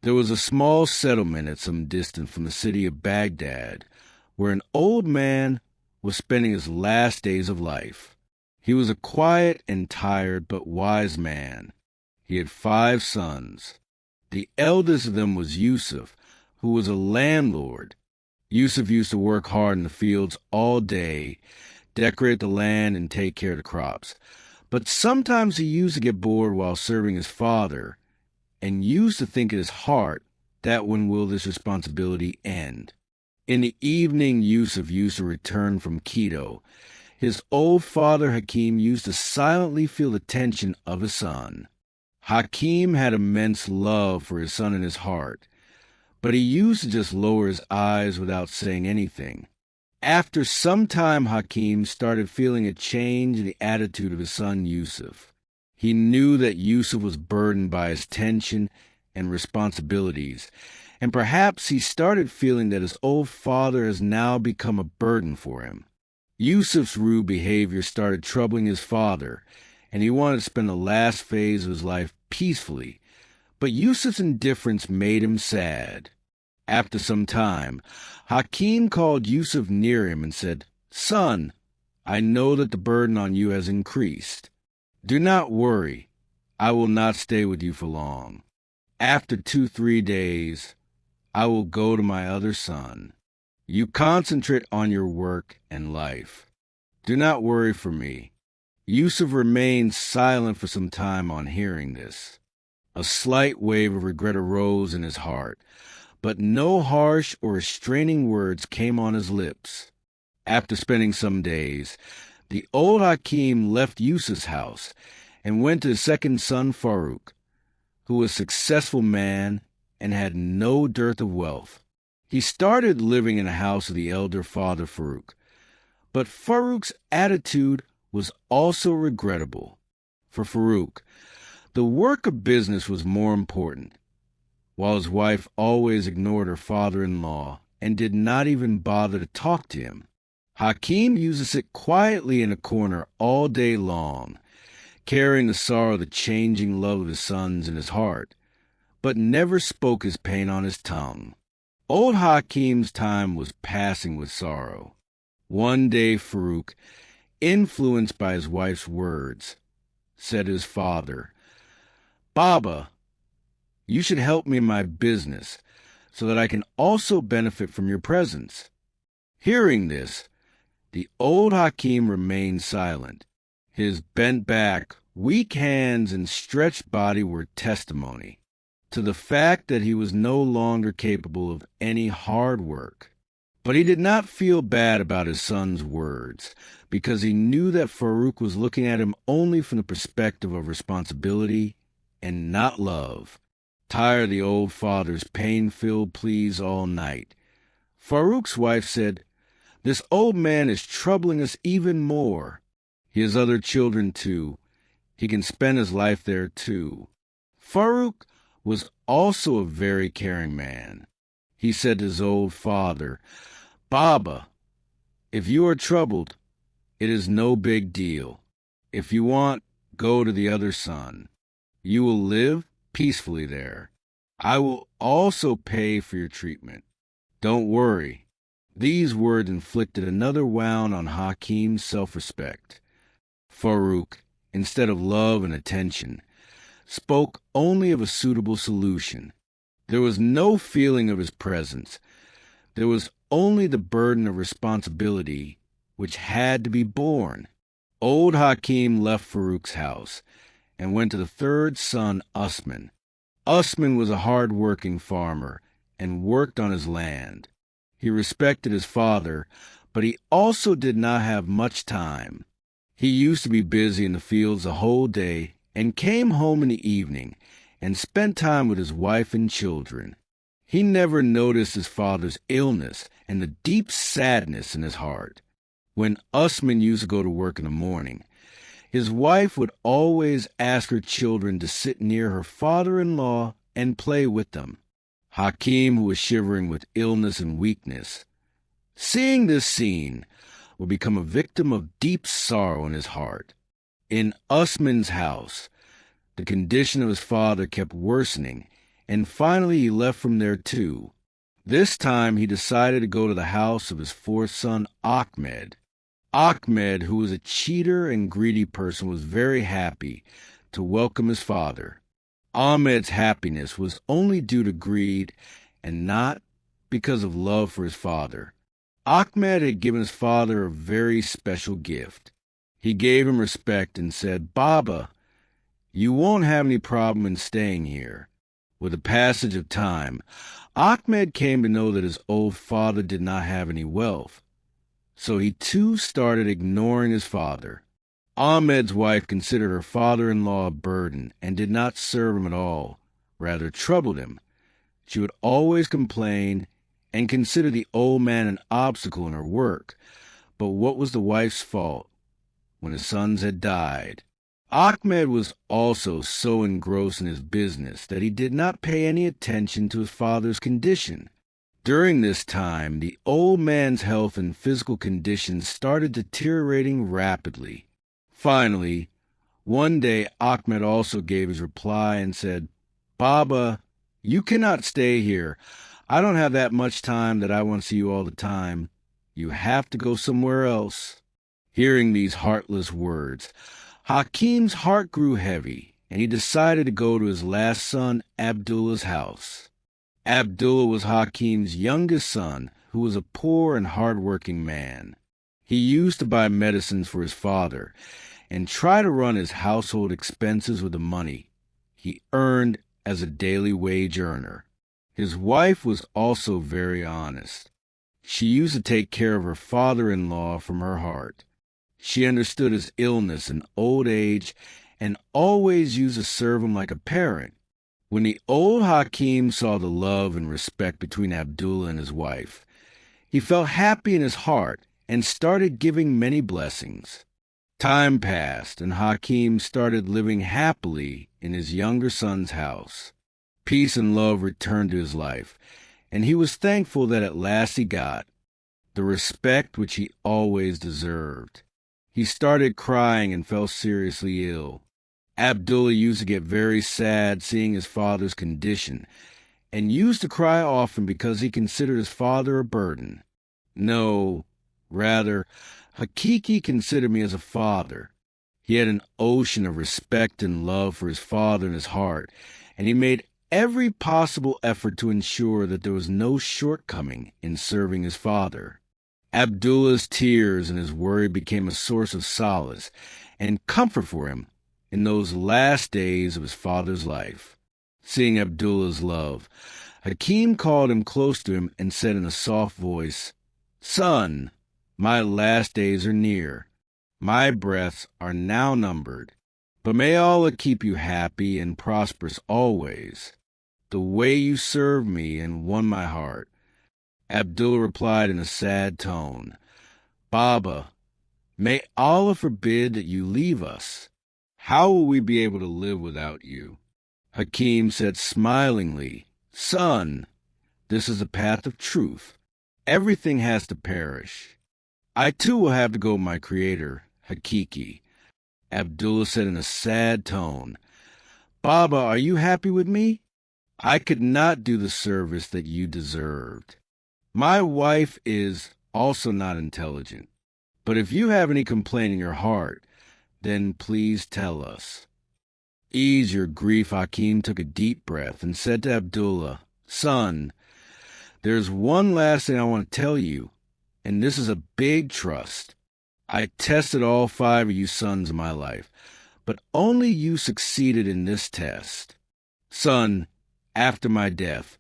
There was a small settlement at some distance from the city of Baghdad, where an old man was spending his last days of life. He was a quiet and tired but wise man. He had 5 sons. The eldest of them was Yusuf, who was a landlord. Yusuf used to work hard in the fields all day, decorate the land, and take care of the crops. But sometimes he used to get bored while serving his father, and used to think in his heart, that when will this responsibility end? In the evening, Yusuf used to return from Quito. His old father, Hakim, used to silently feel the tension of his son. Hakim had immense love for his son in his heart, but he used to just lower his eyes without saying anything. After some time, Hakim started feeling a change in the attitude of his son Yusuf. He knew that Yusuf was burdened by his tension and responsibilities, and perhaps he started feeling that his old father has now become a burden for him. Yusuf's rude behavior started troubling his father, and he wanted to spend the last phase of his life peacefully, but Yusuf's indifference made him sad. After some time, Hakim called Yusuf near him and said, "Son, I know that the burden on you has increased. Do not worry. I will not stay with you for long. After 2-3 days, I will go to my other son. You concentrate on your work and life. Do not worry for me." Yusuf remained silent for some time on hearing this. A slight wave of regret arose in his heart, but no harsh or restraining words came on his lips. After spending some days, the old Hakim left Yusuf's house and went to his second son Farouk, who was a successful man and had no dearth of wealth. He started living in the house of the elder father Farouk, but Farouk's attitude was also regrettable. For Farouk, the work of business was more important, while his wife always ignored her father-in-law and did not even bother to talk to him. Hakim used to sit quietly in a corner all day long, carrying the sorrow of the changing love of his sons in his heart, but never spoke his pain on his tongue. Old Hakim's time was passing with sorrow. One day Farouk, influenced by his wife's words, said to his father, "Baba, you should help me in my business so that I can also benefit from your presence." Hearing this, the old Hakim remained silent. His bent back, weak hands, and stretched body were testimony to the fact that he was no longer capable of any hard work. But he did not feel bad about his son's words, because he knew that Farouk was looking at him only from the perspective of responsibility and not love. Tired of the old father's pain-filled pleas all night, Farouk's wife said, "This old man is troubling us even more. He has other children, too. He can spend his life there, too." Farouk was also a very caring man. He said to his old father, "Baba, if you are troubled, it is no big deal. If you want, go to the other son. You will live peacefully there. I will also pay for your treatment. Don't worry." These words inflicted another wound on Hakim's self-respect. Farouk, instead of love and attention, spoke only of a suitable solution. There was no feeling of his presence. There was only the burden of responsibility which had to be borne. Old Hakim left Farouk's house and went to the third son, Usman. Usman was a hard-working farmer and worked on his land. He respected his father, but he also did not have much time. He used to be busy in the fields the whole day and came home in the evening and spent time with his wife and children. He never noticed his father's illness and the deep sadness in his heart. When Usman used to go to work in the morning, his wife would always ask her children to sit near her father-in-law and play with them. Hakim, who was shivering with illness and weakness, seeing this scene, would become a victim of deep sorrow in his heart. In Usman's house, the condition of his father kept worsening, and finally he left from there too. This time he decided to go to the house of his fourth son, Ahmed. Ahmed, who was a cheater and greedy person, was very happy to welcome his father. Ahmed's happiness was only due to greed and not because of love for his father. Ahmed had given his father a very special gift. He gave him respect and said, "Baba, you won't have any problem in staying here." With the passage of time, Ahmed came to know that his old father did not have any wealth, so he too started ignoring his father. Ahmed's wife considered her father-in-law a burden and did not serve him at all, rather troubled him. She would always complain and consider the old man an obstacle in her work. But what was the wife's fault when his sons had died? Ahmed was also so engrossed in his business that he did not pay any attention to his father's condition. During this time, the old man's health and physical condition started deteriorating rapidly. Finally, one day Ahmed also gave his reply and said, "Baba, you cannot stay here. I don't have that much time that I want to see you all the time. You have to go somewhere else." Hearing these heartless words, Hakim's heart grew heavy, and he decided to go to his last son, Abdullah's house. Abdullah was Hakim's youngest son, who was a poor and hard-working man. He used to buy medicines for his father and try to run his household expenses with the money he earned as a daily wage earner. His wife was also very honest. She used to take care of her father-in-law from her heart. She understood his illness and old age and always used to serve him like a parent. When the old Hakim saw the love and respect between Abdullah and his wife, he felt happy in his heart and started giving many blessings. Time passed, and Hakim started living happily in his younger son's house. Peace and love returned to his life, and he was thankful that at last he got the respect which he always deserved. He started crying and fell seriously ill. Abdullah used to get very sad seeing his father's condition, and used to cry often because he considered his father a burden. No, rather, Hakiki considered me as a father. He had an ocean of respect and love for his father in his heart, and he made every possible effort to ensure that there was no shortcoming in serving his father. Abdullah's tears and his worry became a source of solace and comfort for him in those last days of his father's life. Seeing Abdullah's love, Hakim called him close to him and said in a soft voice, "Son, my last days are near. My breaths are now numbered. But may Allah keep you happy and prosperous always. The way you served me and won my heart." Abdullah replied in a sad tone, "Baba, may Allah forbid that you leave us. How will we be able to live without you?" Hakim said smilingly, "Son, this is a path of truth. Everything has to perish. I too will have to go with my Creator, Hakiki." Abdullah said in a sad tone, "Baba, are you happy with me? I could not do the service that you deserved. My wife is also not intelligent, but if you have any complaint in your heart, then please tell us." Ease your grief, Hakim took a deep breath and said to Abdullah, "Son, there's one last thing I want to tell you, and this is a big trust. I tested all 5 of you sons in my life, but only you succeeded in this test. Son, after my death,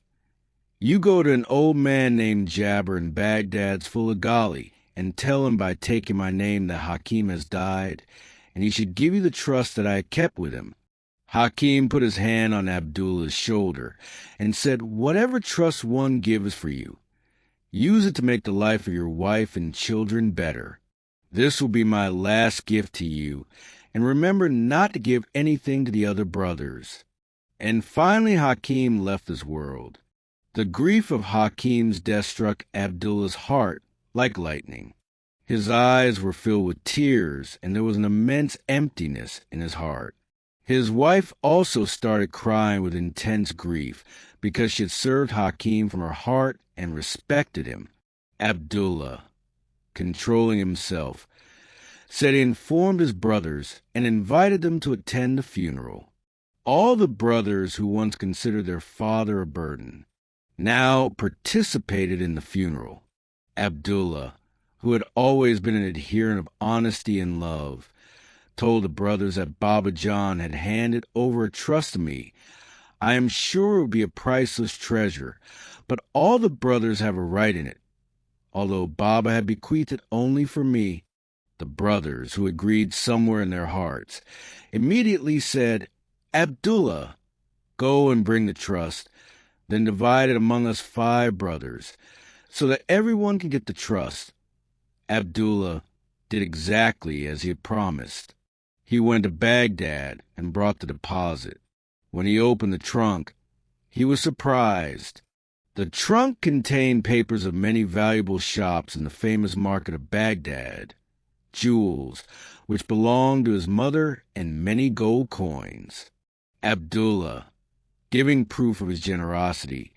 you go to an old man named Jabir in Baghdad's Fuligali and tell him by taking my name that Hakim has died, and he should give you the trust that I kept with him." Hakim put his hand on Abdullah's shoulder and said, "Whatever trust one gives for you, use it to make the life of your wife and children better. This will be my last gift to you, and remember not to give anything to the other brothers." And finally Hakim left this world. The grief of Hakim's death struck Abdullah's heart like lightning. His eyes were filled with tears, and there was an immense emptiness in his heart. His wife also started crying with intense grief because she had served Hakim from her heart and respected him. Abdullah, controlling himself, said he informed his brothers and invited them to attend the funeral. All the brothers who once considered their father a burden now participated in the funeral. Abdullah, who had always been an adherent of honesty and love, told the brothers that Baba John had handed over a trust to me. I am sure it would be a priceless treasure, but all the brothers have a right in it. Although Baba had bequeathed it only for me, the brothers, who agreed somewhere in their hearts, immediately said, Abdullah, go and bring the trust, then divide it among us 5 brothers, so that everyone can get the trust. Abdullah did exactly as he had promised. He went to Baghdad and brought the deposit. When he opened the trunk, he was surprised. The trunk contained papers of many valuable shops in the famous market of Baghdad, jewels, which belonged to his mother, and many gold coins. Abdullah, giving proof of his generosity,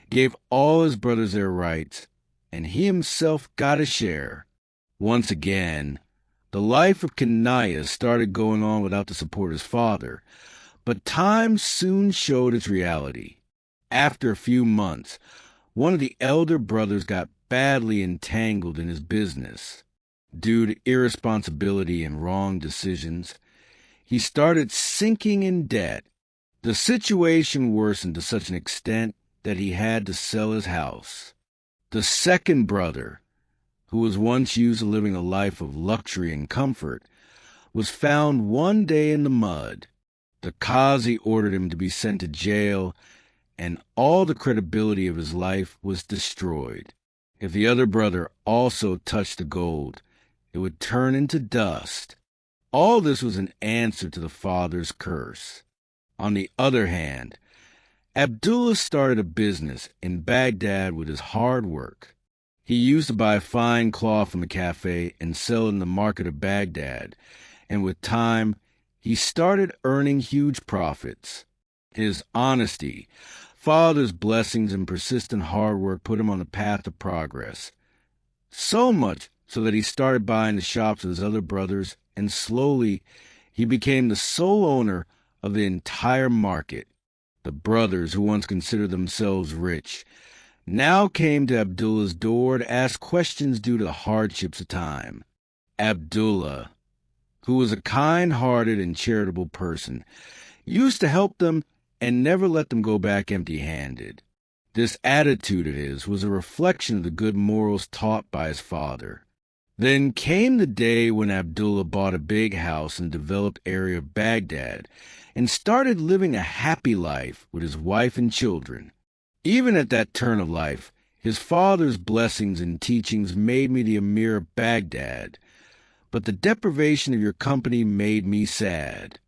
gave all his brothers their rights, and he himself got a share. Once again, the life of Kanaya started going on without the support of his father, but time soon showed its reality. After a few months, one of the elder brothers got badly entangled in his business. Due to irresponsibility and wrong decisions, he started sinking in debt. The situation worsened to such an extent that he had to sell his house. The second brother, who was once used to living a life of luxury and comfort, was found one day in the mud. The Qazi ordered him to be sent to jail, and all the credibility of his life was destroyed. If the other brother also touched the gold, it would turn into dust. All this was an answer to the father's curse. On the other hand, Abdullah started a business in Baghdad with his hard work. He used to buy fine cloth from the cafe and sell it in the market of Baghdad, and with time, he started earning huge profits. His honesty, father's blessings, and persistent hard work put him on the path of progress. So much so that he started buying the shops of his other brothers, and slowly he became the sole owner of the entire market. The brothers, who once considered themselves rich, now came to Abdullah's door to ask questions due to the hardships of time. Abdullah, who was a kind-hearted and charitable person, used to help them and never let them go back empty-handed. This attitude of his was a reflection of the good morals taught by his father. Then came the day when Abdullah bought a big house in the developed area of Baghdad and started living a happy life with his wife and children. Even at that turn of life, his father's blessings and teachings made me the Emir of Baghdad, but the deprivation of your company made me sad.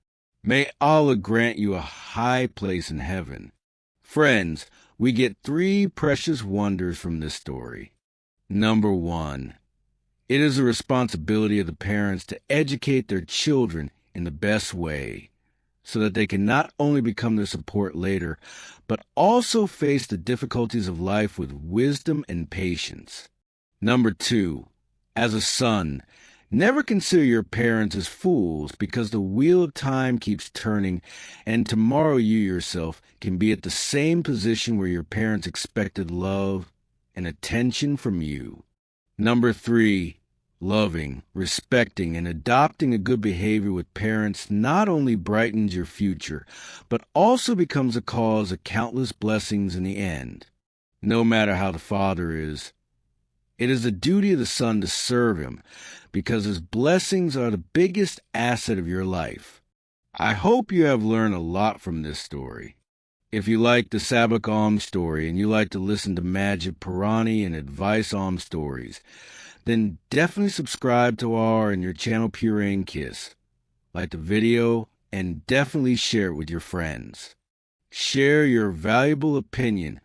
May Allah grant you a high place in heaven. Friends, we get 3 precious wonders from this story. Number 1. It is the responsibility of the parents to educate their children in the best way, so that they can not only become their support later, but also face the difficulties of life with wisdom and patience. Number 2. As a son, never consider your parents as fools, because the wheel of time keeps turning, and tomorrow you yourself can be at the same position where your parents expected love and attention from you. Number 3. Loving, respecting, and adopting a good behavior with parents not only brightens your future, but also becomes a cause of countless blessings in the end. No matter how the father is, it is the duty of the son to serve him, because his blessings are the biggest asset of your life. I hope you have learned a lot from this story. If you like the Sabak story and you like to listen to Majid Purani and Advice stories, then definitely subscribe to our and your channel Pure and Kiss. Like the video and definitely share it with your friends. Share your valuable opinion